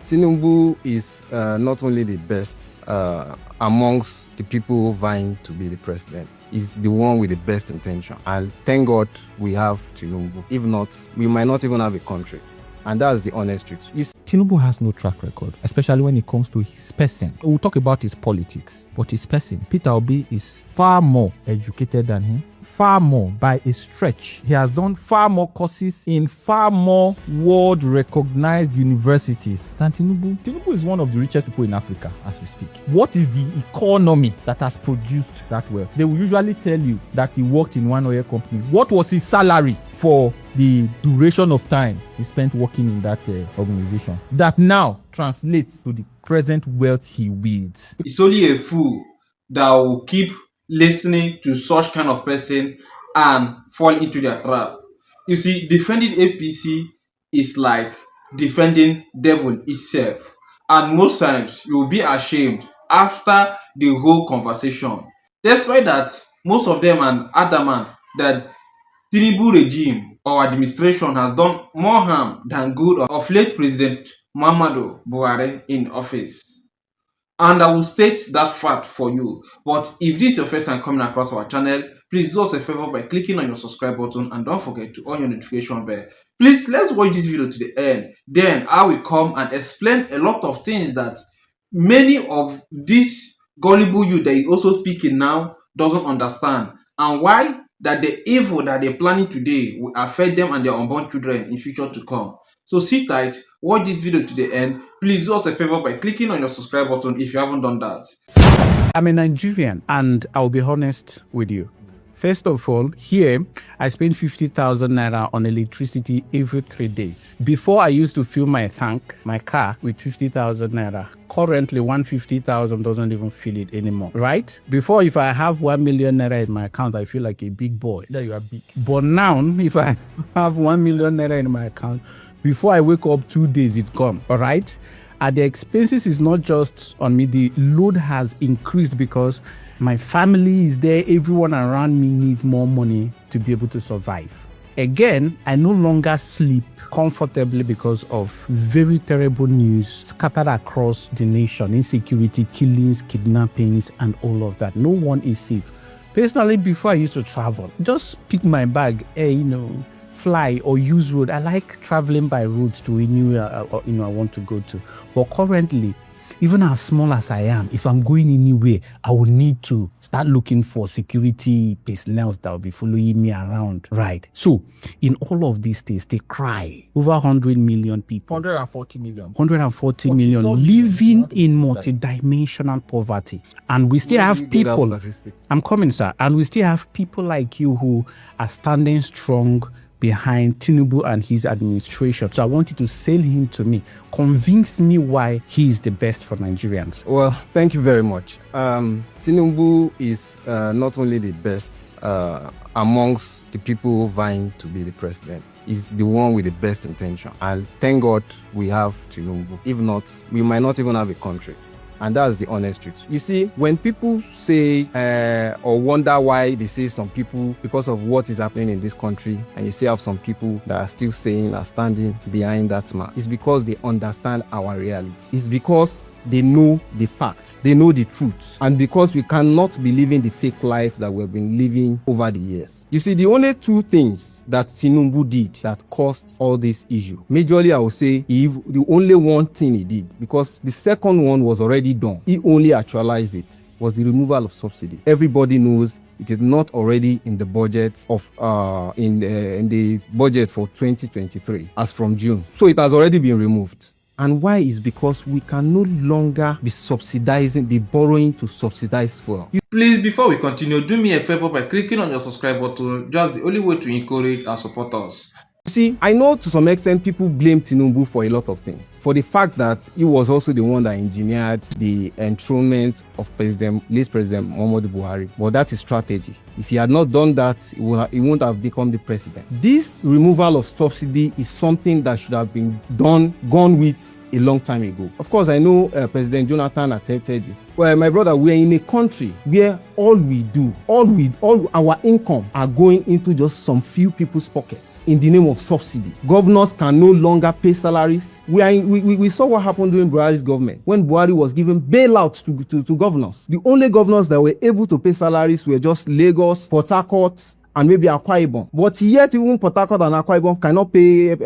Tinubu is not only the best amongst the people vying to be the president. He's the one with the best intention. And thank God we have Tinubu. If not, we might not even have a country. And that's the honest truth. Tinubu has no track record, especially when it comes to his person. We'll talk about his politics, but his person. Peter Obi is far more educated than him. Far more by a stretch. He has done far more courses in far more world-recognized universities than Tinubu. Tinubu is one of the richest people in Africa as we speak. What is the economy that has produced that wealth? They will usually tell you that he worked in one oil company. What was his salary for the duration of time he spent working in that organization? That now translates to the present wealth he wields. It's only a fool that will keep listening to such kind of person and fall into their trap. You see, defending APC is like defending devil itself, and most times you will be ashamed after the whole conversation. Despite that, most of them are adamant that Tinubu regime or administration has done more harm than good of late President Muhammadu Buhari in office. And I will state that fact for you. But if this is your first time coming across our channel, please do us a favor by clicking on your subscribe button and don't forget to on your notification bell. Please, let's watch this video to the end. Then I will come and explain a lot of things that many of these gullible youth that is also speaking now doesn't understand, and why that the evil that they're planning today will affect them and their unborn children in future to come. So sit tight, watch this video to the end. Please do us a favor by clicking on your subscribe button if you haven't done that. I'm a Nigerian, and I'll be honest with you. First of all, here, I spend 50,000 naira on electricity every 3 days. Before, I used to fill my tank, my car, with 50,000 naira. Currently, 150,000 doesn't even fill it anymore, right? Before, if I have 1 million naira in my account, I feel like a big boy. That you are big. But now, if I have 1 million naira in my account, before I wake up 2 days, it's gone, all right? And the expenses is not just on me. The load has increased because my family is there. Everyone around me needs more money to be able to survive. Again, I no longer sleep comfortably because of very terrible news scattered across the nation. Insecurity, killings, kidnappings, and all of that. No one is safe. Personally, before I used to travel, just pick my bag, fly or use road. I like traveling by road to anywhere I want to go to. But currently, even as small as I am, if I'm going anywhere, I will need to start looking for security personnel that will be following me around. Right. So, in all of these things, they cry. Over 100 million people. 140 million. 140 million living in multidimensional poverty. And we still have people. I'm coming, sir. And we still have people like you who are standing strong behind Tinubu and his administration. So I want you to sell him to me. Convince me why he is the best for Nigerians. Well, thank you very much. Tinubu is not only the best amongst the people vying to be the president. He's the one with the best intention. And thank God we have Tinubu. If not, we might not even have a country. And that's the honest truth. You see, when people say or wonder why they say some people because of what is happening in this country, and you still have some people that are still saying are standing behind that man, it's because they understand our reality. It's because they know the facts, they know the truth, and because we cannot be living the fake life that we've been living over the years. You see, the only two things that Tinubu did that caused all this issue, majorly I would say the only one thing he did, because the second one was already done, he only actualized it, was the removal of subsidy. Everybody knows it is not already in the budget of in the budget for 2023 as from June, so it has already been removed. And why is because we can no longer be borrowing to subsidize fuel. Please, before we continue, do me a favor by clicking on your subscribe button. Just the only way to encourage and support us. You see, I know to some extent people blame Tinubu for a lot of things. For the fact that he was also the one that engineered the enthronement of late President Muhammadu Buhari. But that is strategy. If he had not done that, he wouldn't have become the president. This removal of subsidy is something that should have been gone with a long time ago. Of course, I know President Jonathan attempted it. Well, my brother, we are in a country where all our income are going into just some few people's pockets in the name of subsidy. Governors can no longer pay salaries. We saw what happened during Buhari's government when Buhari was giving bailouts to governors. The only governors that were able to pay salaries were just Lagos, Port Harcourt, and maybe Akwa Ibom. But yet even Port Harcourt and Akwa Ibom cannot pay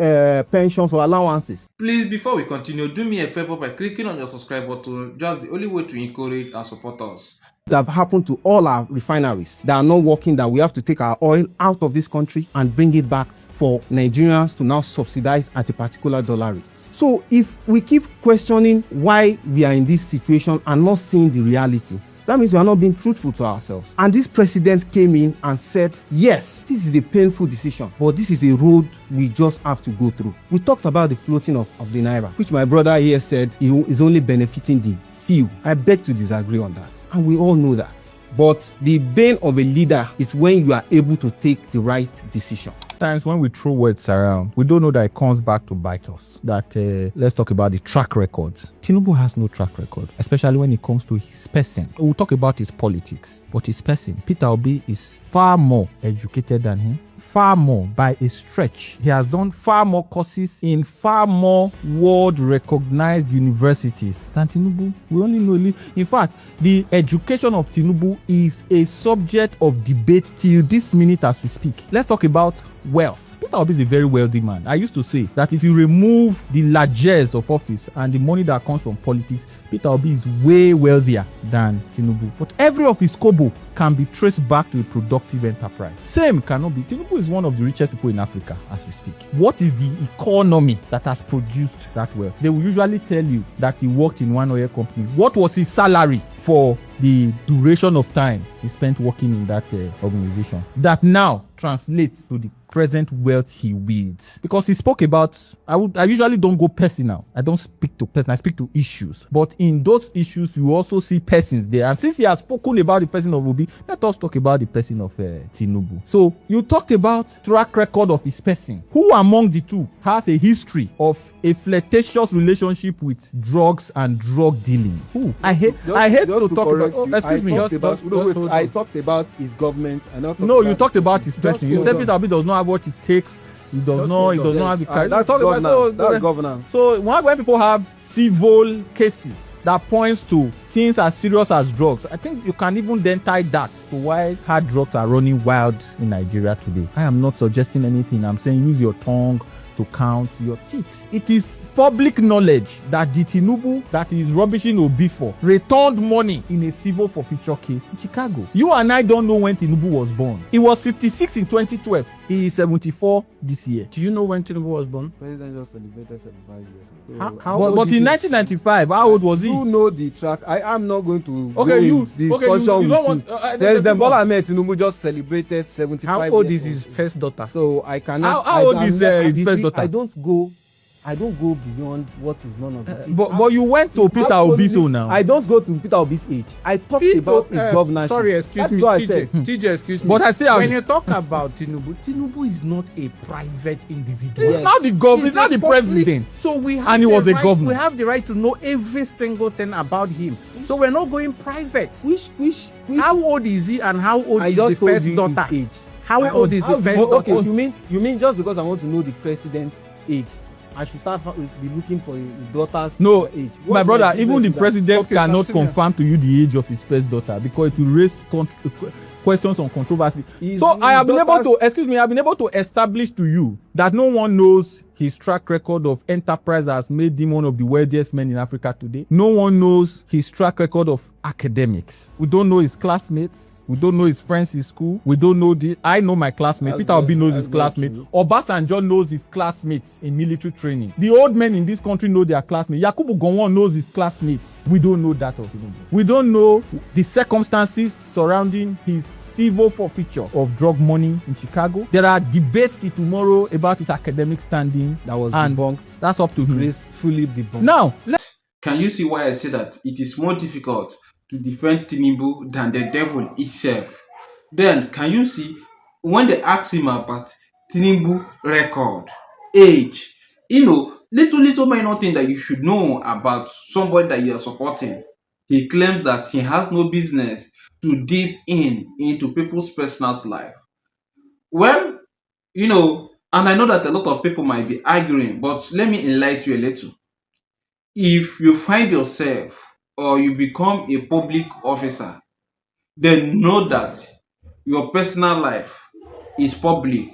pensions or allowances. Please, before we continue, do me a favor by clicking on your subscribe button. Just the only way to encourage and support us. That have happened to all our refineries that are not working, that we have to take our oil out of this country and bring it back for Nigerians to now subsidize at a particular dollar rate. So if we keep questioning why we are in this situation and not seeing the reality, that means we are not being truthful to ourselves. And this president came in and said, yes, this is a painful decision, but this is a road we just have to go through. We talked about the floating of the Naira, which my brother here said is only benefiting the few. I beg to disagree on that. And we all know that. But the bane of a leader is when you are able to take the right decision. Times when we throw words around, we don't know that it comes back to bite us. Let's talk about the track records. Tinubu has no track record, especially when it comes to his person. We'll talk about his politics, but his person. Peter Obi is far more educated than him. Far more by a stretch. He has done far more courses in far more world-recognized universities than Tinubu. We only know. In fact, the education of Tinubu is a subject of debate till this minute as we speak. Let's talk about wealth. Peter Obi is a very wealthy man. I used to say that if you remove the largesse of office and the money that comes from politics, Peter Obi is way wealthier than Tinubu. But every of his kobo can be traced back to a productive enterprise. Same cannot be. Tinubu is one of the richest people in Africa as we speak. What is the economy that has produced that wealth? They will usually tell you that he worked in one oil company. What was his salary for the duration of time he spent working in that organization? That now translates to the present wealth he wields. Because he spoke about, I usually don't go personal. I don't speak to person. I speak to issues. But in those issues, you also see persons there. And since he has spoken about the person of Obi, let us talk about the person of Tinubu. So you talked about track record of his person. Who among the two has a history of a flirtatious relationship with drugs and drug dealing? Who? I hate to talk about. Excuse me. I talked about his government. No, you talked about his person. You said Peter Obi does not have what it takes. He does not have the character. That's governance. So when people have civil cases that points to things as serious as drugs, I think you can even then tie that to why hard drugs are running wild in Nigeria today. I am not suggesting anything. I'm saying use your tongue to count your teeth. It is public knowledge that the Tinubu that is rubbishing Obi for returned money in a civil forfeiture case in Chicago. You and I don't know when Tinubu was born. He was 56 in 2012. He is 74 this year. Do you know when Tinubu was born? President just celebrated 75 years. But in 1995, how old was he? You know the track. I am not going to discussion you don't want. Then Bola Ahmed Tinubu just celebrated 75 years. How old is his first daughter? So I cannot. How old is his first daughter? I don't go beyond what is none of that. But you went to Peter Obi's now. I don't go to Peter Obi's age. I talked about his governance. Sorry, excuse me, TJ, excuse me. But I say when you talk about Tinubu is not a private individual. He's not the governor. He's not the president. So we have and he was a governor. We have the right to know every single thing about him. So we're not going private. How old is he and how old is the first daughter? Age. How old is the first daughter? Okay, you mean just because I want to know the president's age, I should start be looking for his daughter's age? My brother, even the president cannot confirm to you the age of his first daughter because it will raise questions on controversy. So I have been able to establish to you that no one knows his track record of enterprise has made him one of the wealthiest men in Africa today. No one knows his track record of academics. We don't know his classmates. We don't know his friends in school. We don't know I know my classmate. Peter Obi knows his classmate. Obasanjo knows his classmates in military training. The old men in this country know their classmates. Yakubu Gowon knows his classmates. We don't know that of him. We don't know the circumstances surrounding his civil forfeiture of drug money in Chicago. There are debates till tomorrow about his academic standing. That was debunked. That's up to him. Fully debunked. Now, can you see why I say that it is more difficult to defend Tinubu than the devil itself? Then, can you see when they ask him about Tinubu record, age, Little minor thing that you should know about somebody that you are supporting. He claims that he has no business to deep into people's personal life. Well, and I know that a lot of people might be arguing, but let me enlighten you a little. If you find yourself or you become a public officer, then know that your personal life is public.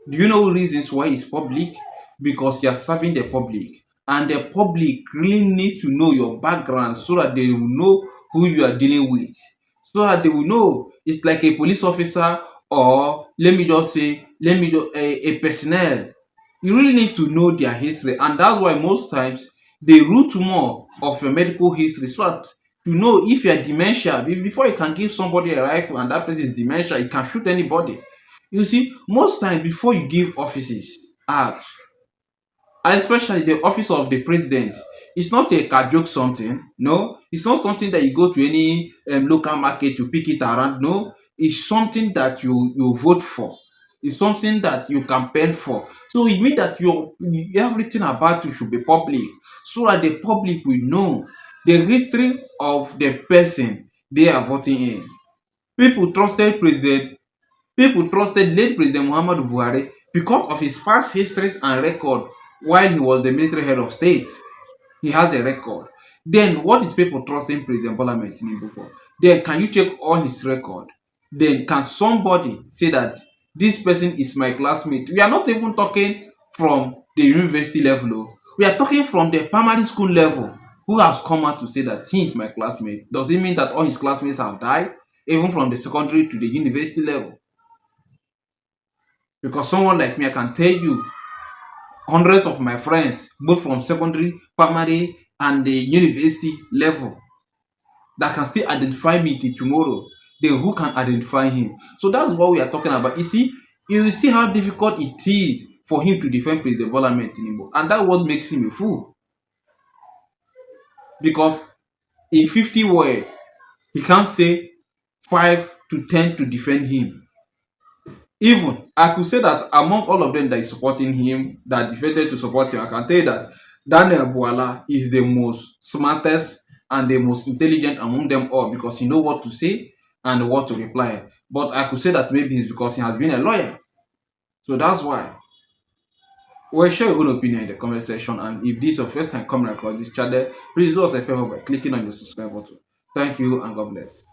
Do you know reasons why it's public? Because you are serving the public, and the public really need to know your background so that they will know who you are dealing with, so that they will know. It's like a police officer, or a personnel. You really need to know their history, and that's why most times they root more of your medical history, so that to know if you are dementia. Before you can give somebody a rifle and that person is dementia, you can shoot anybody. You see, most times before you give offices out, and especially the office of the president, it's not a joke something. No, it's not something that you go to any local market, you pick it around. No, it's something that you vote for. It's something that you campaign for. So it means that everything about you should be public, so that the public will know the history of the person they are voting in. People trusted president People trusted late President Muhammadu Buhari because of his past histories and record while he was the military head of state. He has a record. Then what is people trusting President Bola Ahmed Tinubu for? Then can you check all his record? Then can somebody say that this person is my classmate? We are not even talking from the university level. Oh. We are talking from the primary school level. Who has come out to say that he is my classmate? Does it mean that all his classmates have died? Even from the secondary to the university level? Because someone like me, I can tell you hundreds of my friends, both from secondary, primary, and the university level, that can still identify me till tomorrow. Then who can identify him? So that's what we are talking about. You see how difficult it is for him to defend President Bola Ahmed Tinubu, and that's what makes him a fool. Because in 50 words, he can't say 5 to 10 to defend him. Even I could say that among all of them that is supporting him, that defended to support him, I can tell you that Daniel Buala is the most smartest and the most intelligent among them all, because he know what to say and what to reply. But I could say that maybe it's because he has been a lawyer. So that's why. Well, share your own opinion in the comment section, and if this is your first time coming across this channel, please do us a favor by clicking on the subscribe button. Thank you and God bless.